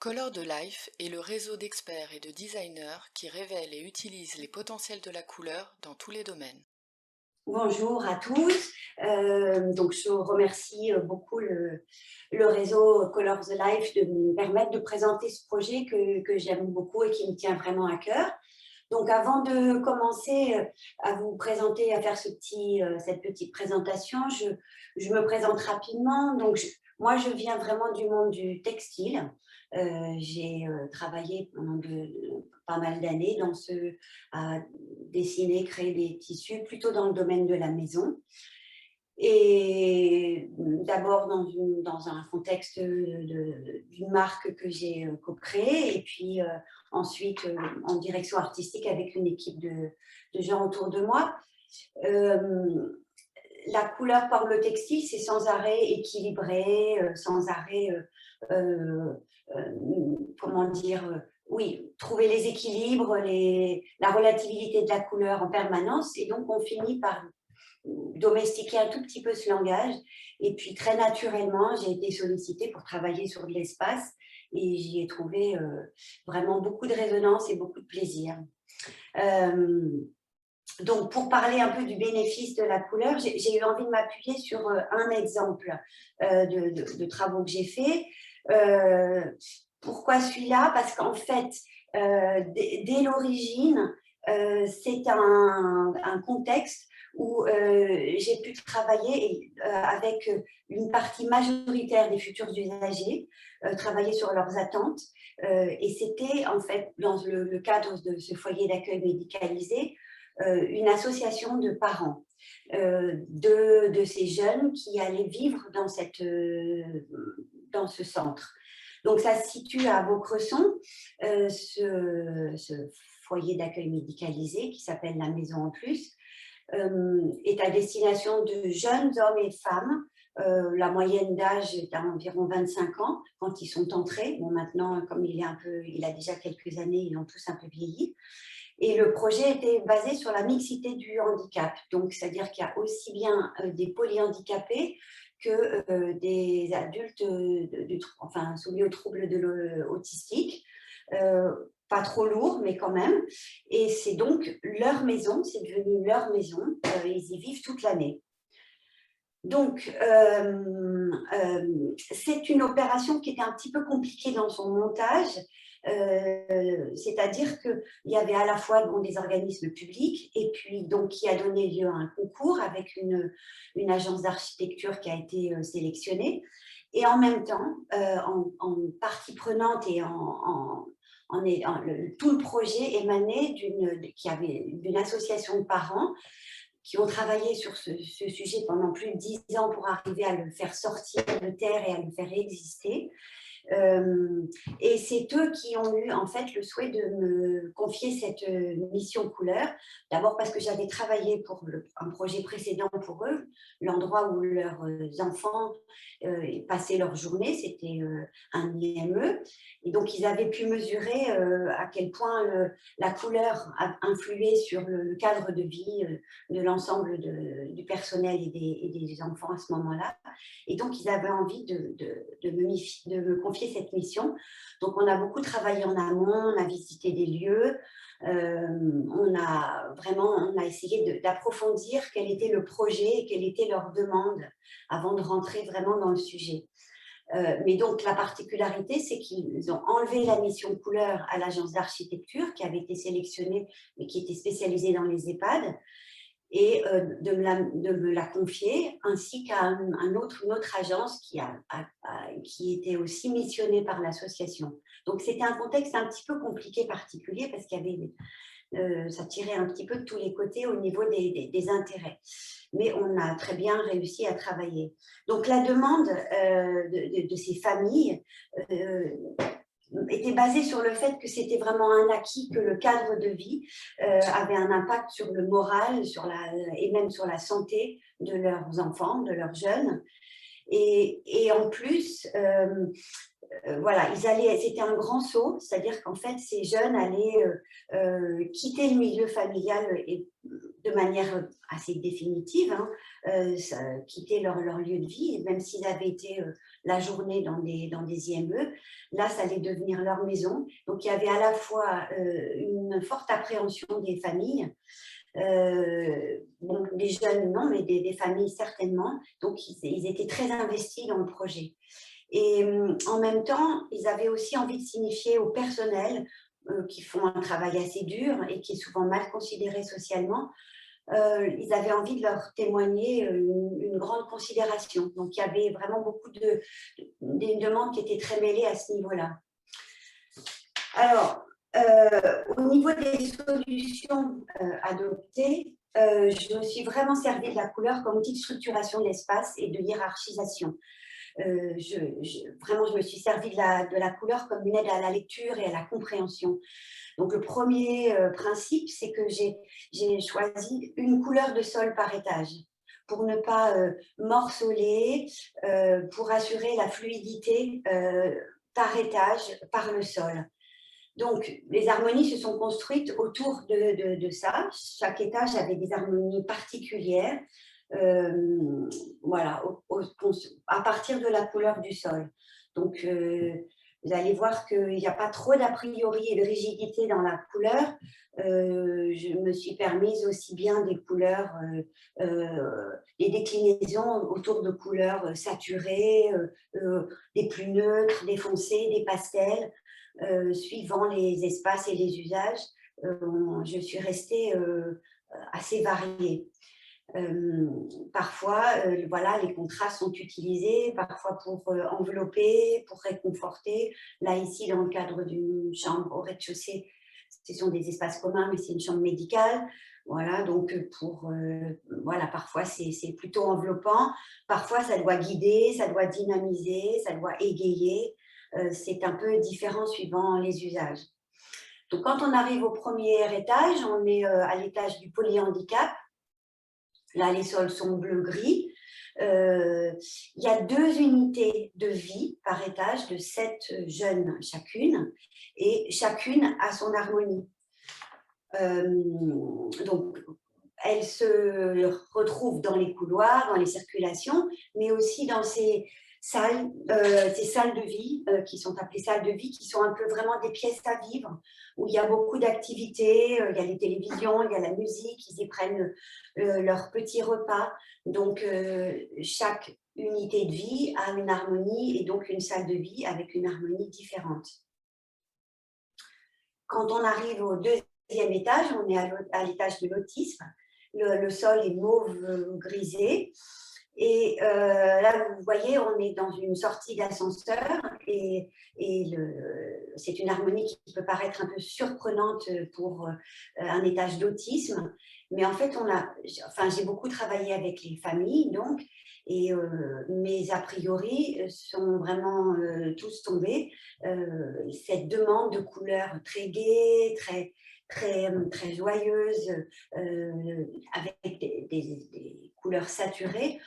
Color de Life est le réseau d'experts et de designers qui révèlent et utilisent les potentiels de la couleur dans tous les domaines. Bonjour à tous. Donc je remercie beaucoup le réseau Color the Life de me permettre de présenter ce projet que j'aime beaucoup et qui me tient vraiment à cœur. Donc avant de commencer à vous présenter, à faire cette petite présentation, je me présente rapidement. Donc moi, je viens vraiment du monde du textile. J'ai travaillé pendant pas mal d'années à dessiner, créer des tissus, plutôt dans le domaine de la maison. Et d'abord dans un contexte d'une marque que j'ai co-créée, et puis ensuite en direction artistique avec une équipe de gens autour de moi. Euh, la couleur par le textile, c'est sans arrêt équilibré, sans arrêt, euh, comment dire, oui, trouver les équilibres, la relativité de la couleur en permanence. Et donc, on finit par domestiquer un tout petit peu ce langage. Et puis, très naturellement, j'ai été sollicitée pour travailler sur de l'espace et j'y ai trouvé vraiment beaucoup de résonance et beaucoup de plaisir. Euh, donc, pour parler un peu du bénéfice de la couleur, j'ai eu envie de m'appuyer sur un exemple de travaux que j'ai faits. Euh, Pourquoi celui-là? Parce qu'en fait, dès l'origine, c'est un contexte où j'ai pu travailler avec une partie majoritaire des futurs usagers, travailler sur leurs attentes. Et c'était en fait dans le cadre de ce foyer d'accueil médicalisé, une association de parents de ces jeunes qui allaient vivre dans ce centre. Donc, ça se situe à Vaucresson, ce foyer d'accueil médicalisé qui s'appelle la Maison en Plus, est à destination de jeunes hommes et femmes. La moyenne d'âge est à environ 25 ans quand ils sont entrés. Bon, maintenant, comme il a déjà quelques années, ils ont tous un peu vieilli. Et le projet était basé sur la mixité du handicap. Donc, c'est-à-dire qu'il y a aussi bien des polyhandicapés que des adultes enfin, soumis aux troubles autistiques. Pas trop lourd, mais quand même. Et c'est donc leur maison, c'est devenu leur maison. Ils y vivent toute l'année. Donc, c'est une opération qui était un petit peu compliquée dans son montage, c'est-à-dire qu'il y avait à la fois des organismes publics et puis donc qui a donné lieu à un concours avec une agence d'architecture qui a été sélectionnée. Et en même temps, en partie prenante et tout le projet émanait d'une association de parents qui ont travaillé sur ce sujet pendant plus de 10 ans pour arriver à le faire sortir de terre et à le faire exister. Et c'est eux qui ont eu en fait le souhait de me confier cette mission couleur. D'abord parce que j'avais travaillé pour un projet précédent pour eux, l'endroit où leurs enfants passaient leur journée, c'était un IME. Et donc ils avaient pu mesurer à quel point la couleur a influé sur le cadre de vie de l'ensemble du personnel et des enfants à ce moment-là. Et donc, ils avaient envie de me confier cette mission. Donc, on a beaucoup travaillé en amont, on a visité des lieux, on a essayé d'approfondir quel était le projet et quelle était leur demande avant de rentrer vraiment dans le sujet. Mais donc, la particularité, c'est qu'ils ont enlevé la mission couleur à l'agence d'architecture qui avait été sélectionnée, mais qui était spécialisée dans les EHPAD, et de me la confier, ainsi qu'à une autre agence qui était aussi missionnée par l'association. Donc, c'était un contexte un petit peu compliqué, particulier, parce qu'il y avait, ça tirait un petit peu de tous les côtés au niveau des intérêts. Mais on a très bien réussi à travailler. Donc, la demande de ces familles était basée sur le fait que c'était vraiment un acquis, que le cadre de vie avait un impact sur le moral et même sur la santé de leurs enfants, de leurs jeunes. Et en plus, voilà, c'était un grand saut, c'est-à-dire qu'en fait, ces jeunes allaient quitter le milieu familial et de manière assez définitive, hein, quitter leur lieu de vie, même s'ils avaient été la journée dans des IME. Là, ça allait devenir leur maison. Donc, il y avait à la fois une forte appréhension des familles, bon, des jeunes non, mais des familles certainement. Donc, ils étaient très investis dans le projet. Et en même temps, ils avaient aussi envie de signifier au personnel, qui font un travail assez dur et qui est souvent mal considéré socialement, ils avaient envie de leur témoigner une grande considération. Donc, il y avait vraiment beaucoup des demandes qui étaient très mêlées à ce niveau-là. Alors, au niveau des solutions adoptées, je me suis vraiment servi de la couleur comme outil de structuration de l'espace et de hiérarchisation. Vraiment, je me suis servi de la couleur comme une aide à la lecture et à la compréhension. Donc, le premier principe, c'est que j'ai choisi une couleur de sol par étage pour ne pas morceler, pour assurer la fluidité par étage, par le sol. Donc, les harmonies se sont construites autour de ça. Chaque étage avait des harmonies particulières, voilà, à partir de la couleur du sol. Donc, vous allez voir qu'il n'y a pas trop d'a priori et de rigidité dans la couleur. Je me suis permise aussi bien des couleurs, des déclinaisons autour de couleurs saturées, des plus neutres, des foncés, des pastels. Suivant les espaces et les usages, je suis restée assez variée. Parfois, voilà, les contrastes sont utilisés, parfois pour envelopper, pour réconforter. Là, ici, dans le cadre d'une chambre au rez-de-chaussée, ce sont des espaces communs, mais c'est une chambre médicale. Voilà, donc voilà, parfois c'est plutôt enveloppant, parfois ça doit guider, ça doit dynamiser, ça doit égayer. C'est un peu différent suivant les usages. Donc, quand on arrive au premier étage, on est à l'étage du polyhandicap. Là, les sols sont bleu-gris. Il y a 2 unités de vie par étage de 7 jeunes chacune, et chacune a son harmonie. Donc, elles se retrouvent dans les couloirs, dans les circulations, mais aussi dans ces salles de vie, qui sont appelées salles de vie, qui sont un peu vraiment des pièces à vivre, où il y a beaucoup d'activités, il y a les télévisions, il y a la musique, ils y prennent leur petit repas. Donc, chaque unité de vie a une harmonie et donc une salle de vie avec une harmonie différente. Quand on arrive au deuxième étage, on est à l'étage de l'autisme. Le sol est mauve grisé. Et là, vous voyez, on est dans une sortie d'ascenseur et c'est une harmonie qui peut paraître un peu surprenante pour un étage d'autisme. Mais en fait, j'ai beaucoup travaillé avec les familles, donc, et mes a priori sont vraiment tous tombés. Cette demande de couleurs très gaies, très joyeuse, avec des couleurs saturées,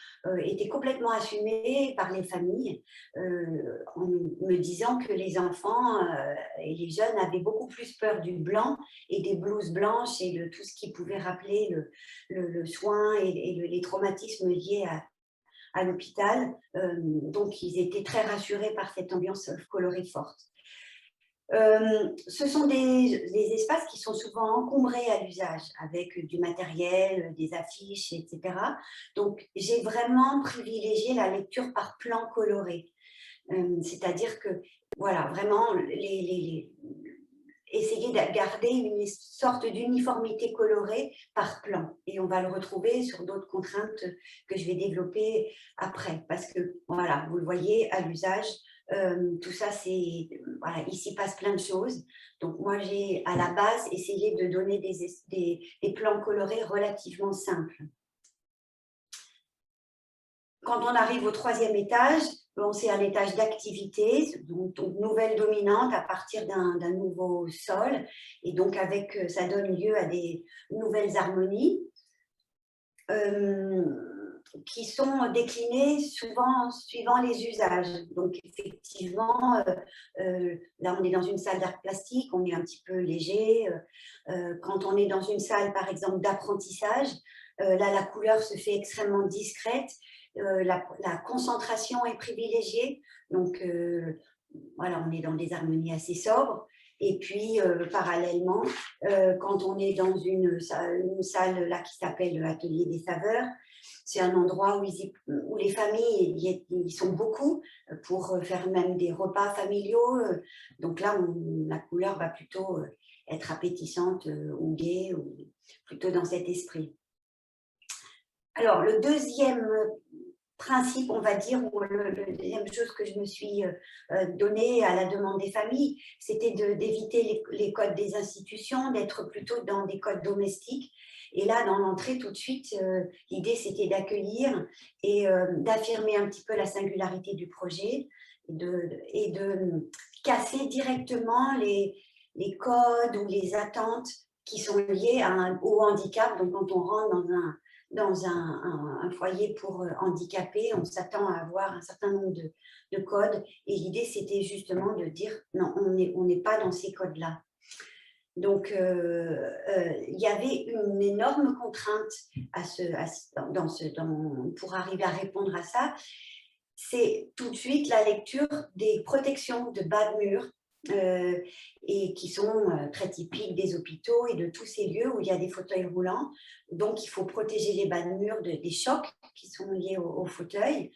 était complètement assumée par les familles, en me disant que les enfants et les jeunes avaient beaucoup plus peur du blanc et des blouses blanches et de tout ce qui pouvait rappeler le soin et les traumatismes liés à l'hôpital. Donc, ils étaient très rassurés par cette ambiance colorée forte. Ce sont des espaces qui sont souvent encombrés à l'usage avec du matériel, des affiches, etc. Donc, j'ai vraiment privilégié la lecture par plan coloré. C'est-à-dire que, voilà, vraiment, essayer de garder une sorte d'uniformité colorée par plan. Et on va le retrouver sur d'autres contraintes que je vais développer après. Parce que, voilà, vous le voyez, à l'usage, tout ça, voilà, il s'y passe plein de choses. Donc, moi, j'ai à la base essayé de donner des plans colorés relativement simples. Quand on arrive au troisième étage, c'est un étage d'activité, donc nouvelle dominante à partir d'un nouveau sol. Et donc, ça donne lieu à des nouvelles harmonies. qui sont déclinés souvent suivant les usages. Donc, effectivement, là, on est dans une salle d'art plastique, on est un petit peu léger. Quand on est dans une salle, par exemple, d'apprentissage, là, la couleur se fait extrêmement discrète, la concentration est privilégiée. Donc, voilà, on est dans des harmonies assez sobres. Et puis, parallèlement, quand on est dans une salle là, qui s'appelle l'Atelier des saveurs, c'est un endroit où les familles ils sont beaucoup pour faire même des repas familiaux. Donc là, la couleur va plutôt être appétissante ou gaie, ou plutôt dans cet esprit. Alors, le deuxième principe, on va dire, ou la deuxième chose que je me suis donnée à la demande des familles, c'était d'éviter les codes des institutions, d'être plutôt dans des codes domestiques. Et là, dans l'entrée, tout de suite, l'idée, c'était d'accueillir et d'affirmer un petit peu la singularité du projet et de casser directement les codes ou les attentes qui sont liées au handicap. Donc, quand on rentre dans un foyer pour handicapés, on s'attend à avoir un certain nombre de codes. Et l'idée, c'était justement de dire, non, on n'est pas dans ces codes-là. Donc, il y avait une énorme contrainte pour arriver à répondre à ça. C'est tout de suite la lecture des protections de bas de mur, et qui sont très typiques des hôpitaux et de tous ces lieux où il y a des fauteuils roulants. Donc, il faut protéger les bas de mur des chocs qui sont liés au fauteuil,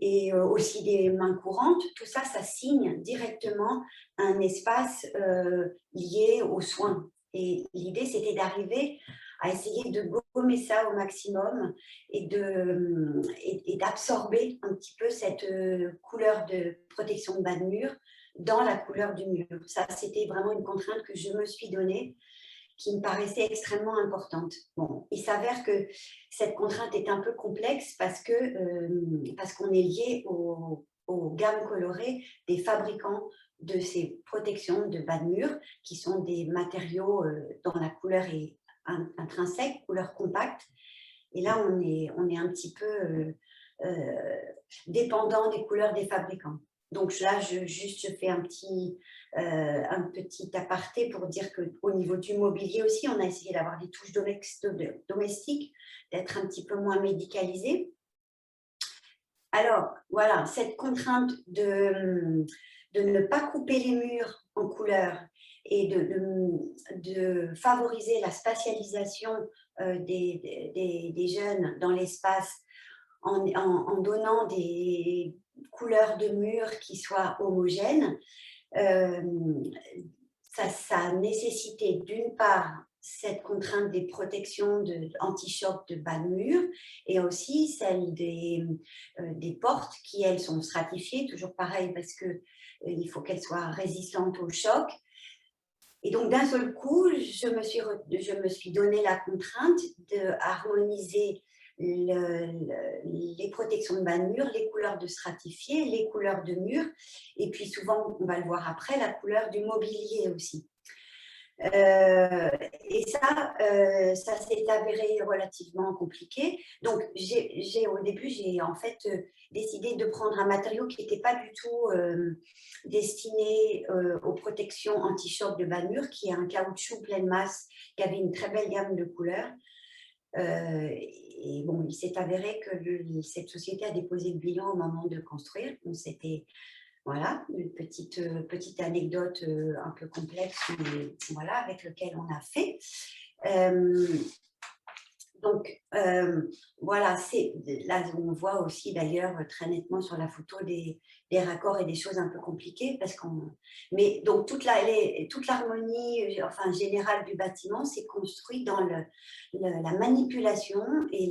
et aussi des mains courantes. Tout ça, ça signe directement un espace lié aux soins. Et l'idée, c'était d'arriver à essayer de gommer ça au maximum et d'absorber un petit peu cette couleur de protection de bas de mur dans la couleur du mur. Ça, c'était vraiment une contrainte que je me suis donnée, qui me paraissait extrêmement importante. Bon, il s'avère que cette contrainte est un peu complexe parce qu'on est lié aux gammes colorées des fabricants de ces protections de bas de mur, qui sont des matériaux dont la couleur est intrinsèque, couleur compacte. Et là, on est un petit peu dépendant des couleurs des fabricants. Donc là, je fais un petit aparté pour dire qu'au niveau du mobilier aussi, on a essayé d'avoir des touches domestiques, d'être un petit peu moins médicalisé. Alors, voilà, cette contrainte de ne pas couper les murs en couleurs et de favoriser la spatialisation des jeunes dans l'espace en donnant des couleurs de murs qui soient homogènes, ça a nécessité d'une part cette contrainte des protections anti-choc de bas de mur et aussi celle des portes qui, elles, sont stratifiées, toujours pareil parce qu'il faut qu'elles soient résistantes au choc. Et donc, d'un seul coup, je me suis donné la contrainte d'harmoniser les protections de bas de mur, les couleurs de stratifié, les couleurs de mur, et puis souvent, on va le voir après, la couleur du mobilier aussi. Et ça s'est avéré relativement compliqué. Donc, au début, j'ai en fait décidé de prendre un matériau qui n'était pas du tout destiné aux protections anti-choc de bas de mur, qui est un caoutchouc pleine masse, qui avait une très belle gamme de couleurs. Et bon, il s'est avéré que cette société a déposé le bilan au moment de construire. Donc, c'était voilà, une petite anecdote un peu complexe, mais voilà, avec lequel on a fait. Donc, voilà, là, on voit aussi d'ailleurs très nettement sur la photo des raccords et des choses un peu compliquées. Mais donc, toute l'harmonie enfin, générale du bâtiment s'est construite dans la manipulation et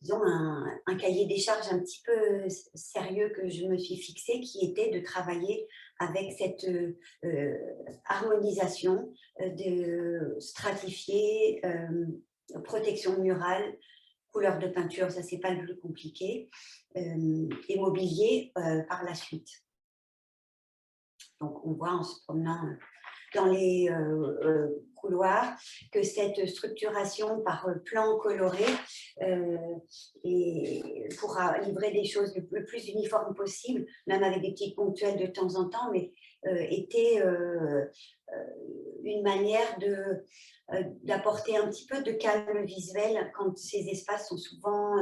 disons, un cahier des charges un petit peu sérieux que je me suis fixé, qui était de travailler avec cette harmonisation de stratifié, protection murale, couleur de peinture, ça c'est pas le plus compliqué, et mobilier par la suite. Donc on voit en se promenant dans les couloirs, que cette structuration par plan coloré et pourra livrer des choses le plus uniformes possible, même avec des petites ponctuelles de temps en temps, mais était une manière d'apporter un petit peu de calme visuel quand ces espaces sont souvent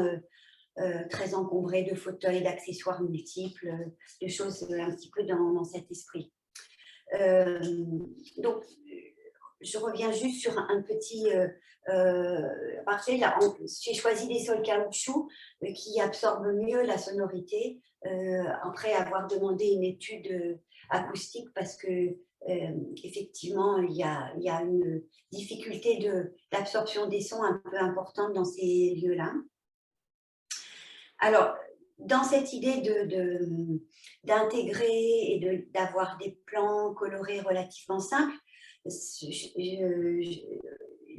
très encombrés de fauteuils, d'accessoires multiples, de choses un petit peu dans cet esprit. Donc, je reviens juste sur un petit parfait. Là, j'ai choisi des sols caoutchouc qui absorbent mieux la sonorité après avoir demandé une étude acoustique parce que effectivement, il y a une difficulté d'absorption des sons un peu importante dans ces lieux-là. Alors, dans cette idée d'intégrer et d'avoir des plans colorés relativement simples,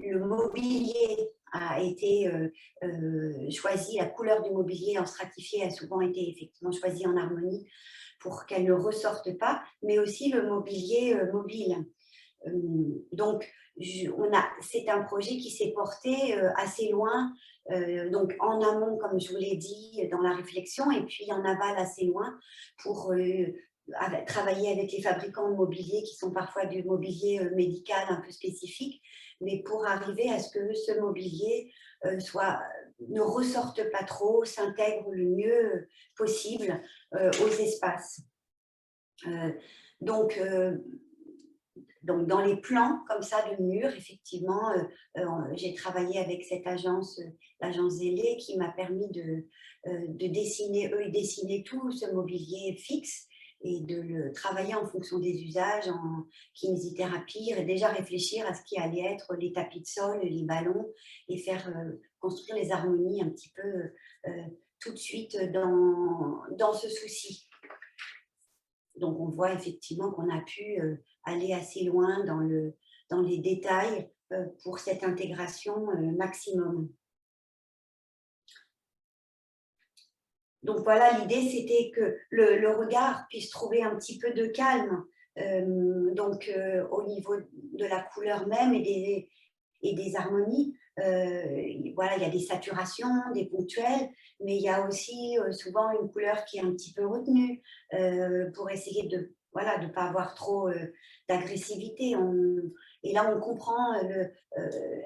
le mobilier a été choisi, la couleur du mobilier en stratifié a souvent été effectivement choisie en harmonie pour qu'elle ne ressorte pas, mais aussi le mobilier mobile. Donc, c'est un projet qui s'est porté assez loin, donc en amont, comme je vous l'ai dit, dans la réflexion, et puis en aval assez loin pour travailler avec les fabricants de mobilier qui sont parfois du mobilier médical un peu spécifique, mais pour arriver à ce que ce mobilier ne ressorte pas trop, s'intègre le mieux possible aux espaces. Donc, dans les plans comme ça de murs, effectivement, j'ai travaillé avec cette agence, l'agence Zélé, qui m'a permis de dessiner, eux, ils dessinaient tout ce mobilier fixe et de le travailler en fonction des usages, en kinésithérapie, et déjà réfléchir à ce qui allait être les tapis de sol, les ballons, et faire construire les harmonies un petit peu tout de suite dans ce souci. Donc, on voit effectivement qu'on a pu aller assez loin dans les détails pour cette intégration maximum. Donc, voilà, l'idée, c'était que le regard puisse trouver un petit peu de calme au niveau de la couleur même et des harmonies. Voilà, il y a des saturations, des ponctuels, mais il y a aussi souvent une couleur qui est un petit peu retenue pour essayer de voilà, de pas avoir trop d'agressivité. Et là, on comprend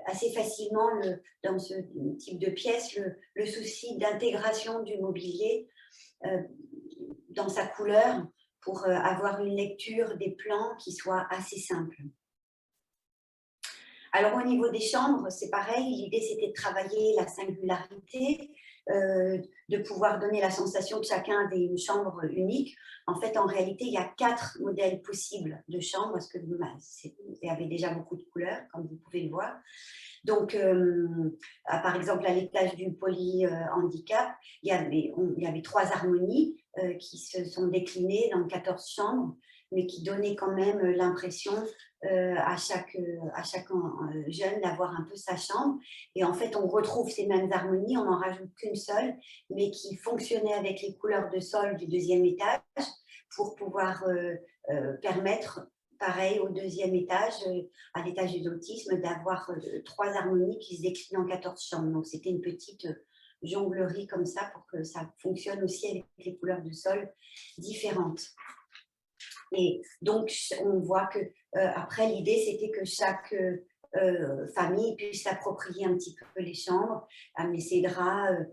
assez facilement dans ce type de pièce le souci d'intégration du mobilier dans sa couleur pour avoir une lecture des plans qui soit assez simple. Alors, au niveau des chambres, c'est pareil. L'idée, c'était de travailler la singularité, de pouvoir donner la sensation que chacun avait une chambre unique. En fait, en réalité, il y a 4 modèles possibles de chambres, parce que il y avait déjà beaucoup de couleurs, comme vous pouvez le voir. Donc, par exemple, à l'étage du polyhandicap, il y avait 3 harmonies qui se sont déclinées dans 14 chambres, mais qui donnaient quand même l'impression à chaque jeune d'avoir un peu sa chambre. Et en fait, on retrouve ces mêmes harmonies, on n'en rajoute qu'une seule, mais qui fonctionnait avec les couleurs de sol du 2e étage pour pouvoir permettre, pareil, au 2e étage, à l'étage de l'autisme, d'avoir 3 harmonies qui se déclinent en 14 chambres. Donc, c'était une petite jonglerie comme ça pour que ça fonctionne aussi avec les couleurs de sol différentes. Et donc, on voit que après, l'idée, c'était que chaque famille puisse s'approprier un petit peu les chambres, amener ses draps,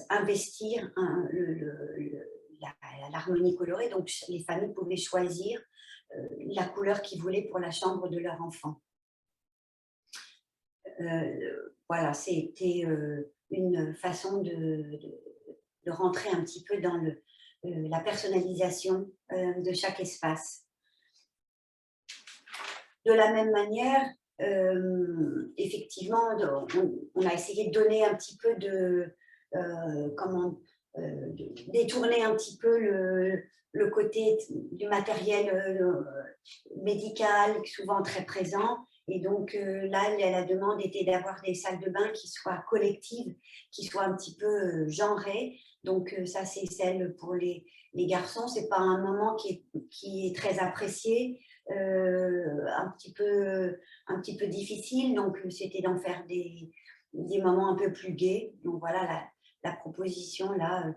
investir l'harmonie colorée. Donc, les familles pouvaient choisir la couleur qu'ils voulaient pour la chambre de leur enfant. Voilà, c'était une façon de rentrer un petit peu dans la personnalisation de chaque espace. De la même manière, effectivement, on a essayé de donner un petit peu détourner un petit peu le côté du matériel médical, souvent très présent. Et donc là, la demande était d'avoir des salles de bain qui soient collectives, qui soient un petit peu genrées. Donc ça, c'est celle pour les garçons. C'est pas un moment qui est très apprécié. un petit peu difficile. Donc, c'était d'en faire des moments un peu plus gais. Donc, voilà la proposition là,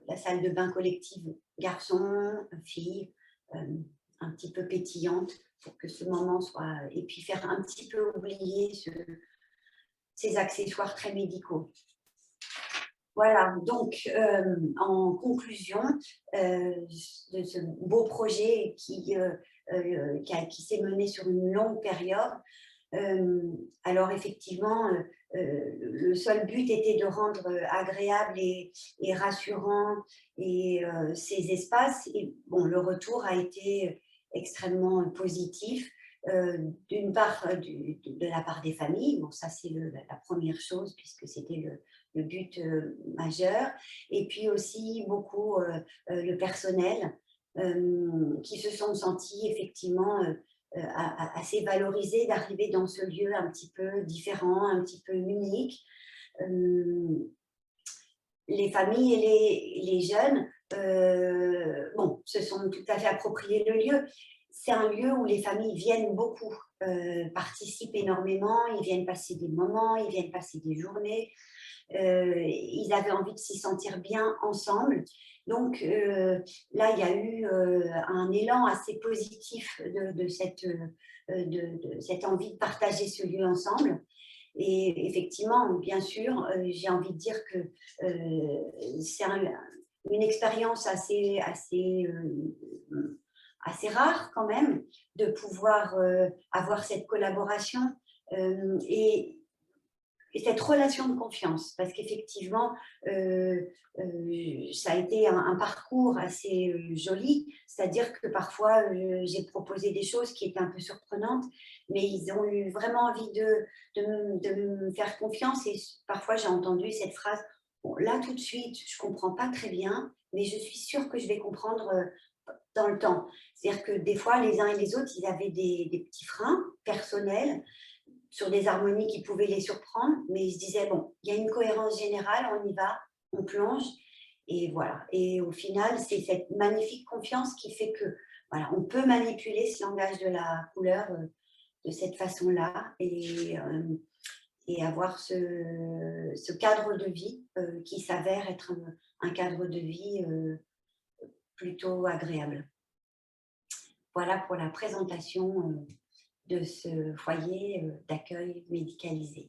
la salle de bain collective garçons, filles, un petit peu pétillante pour que ce moment soit. Et puis faire un petit peu oublier ces accessoires très médicaux. Voilà, donc en conclusion de ce beau projet qui s'est mené sur une longue période, alors effectivement, le seul but était de rendre agréable et rassurant ces espaces. Et bon, le retour a été extrêmement positif. D'une part, de la part des familles, bon, ça c'est la première chose puisque c'était le but majeur, et puis aussi beaucoup le personnel qui se sont sentis effectivement assez valorisés d'arriver dans ce lieu un petit peu différent, un petit peu unique. Les familles et les jeunes bon, se sont tout à fait appropriés le lieu. C'est un lieu où les familles viennent beaucoup, participent énormément, ils viennent passer des moments, ils viennent passer des journées. Ils avaient envie de s'y sentir bien ensemble. Donc là, il y a eu un élan assez positif de cette envie de partager ce lieu ensemble. Et effectivement, bien sûr, j'ai envie de dire que c'est une expérience assez rare quand même de pouvoir avoir cette collaboration et cette relation de confiance, parce qu'effectivement, ça a été un parcours assez joli, c'est-à-dire que parfois, j'ai proposé des choses qui étaient un peu surprenantes, mais ils ont eu vraiment envie de me faire confiance et parfois j'ai entendu cette phrase: «Bon, là, tout de suite, je ne comprends pas très bien, mais je suis sûre que je vais comprendre dans le temps». C'est-à-dire que des fois, les uns et les autres, ils avaient des petits freins personnels sur des harmonies qui pouvaient les surprendre, mais ils se disaient, bon, il y a une cohérence générale, on y va, on plonge, et voilà. Et au final, c'est cette magnifique confiance qui fait que, voilà, on peut manipuler ce langage de la couleur de cette façon-là et avoir ce cadre de vie qui s'avère être un cadre de vie plutôt agréable. Voilà pour la présentation de ce foyer d'accueil médicalisé.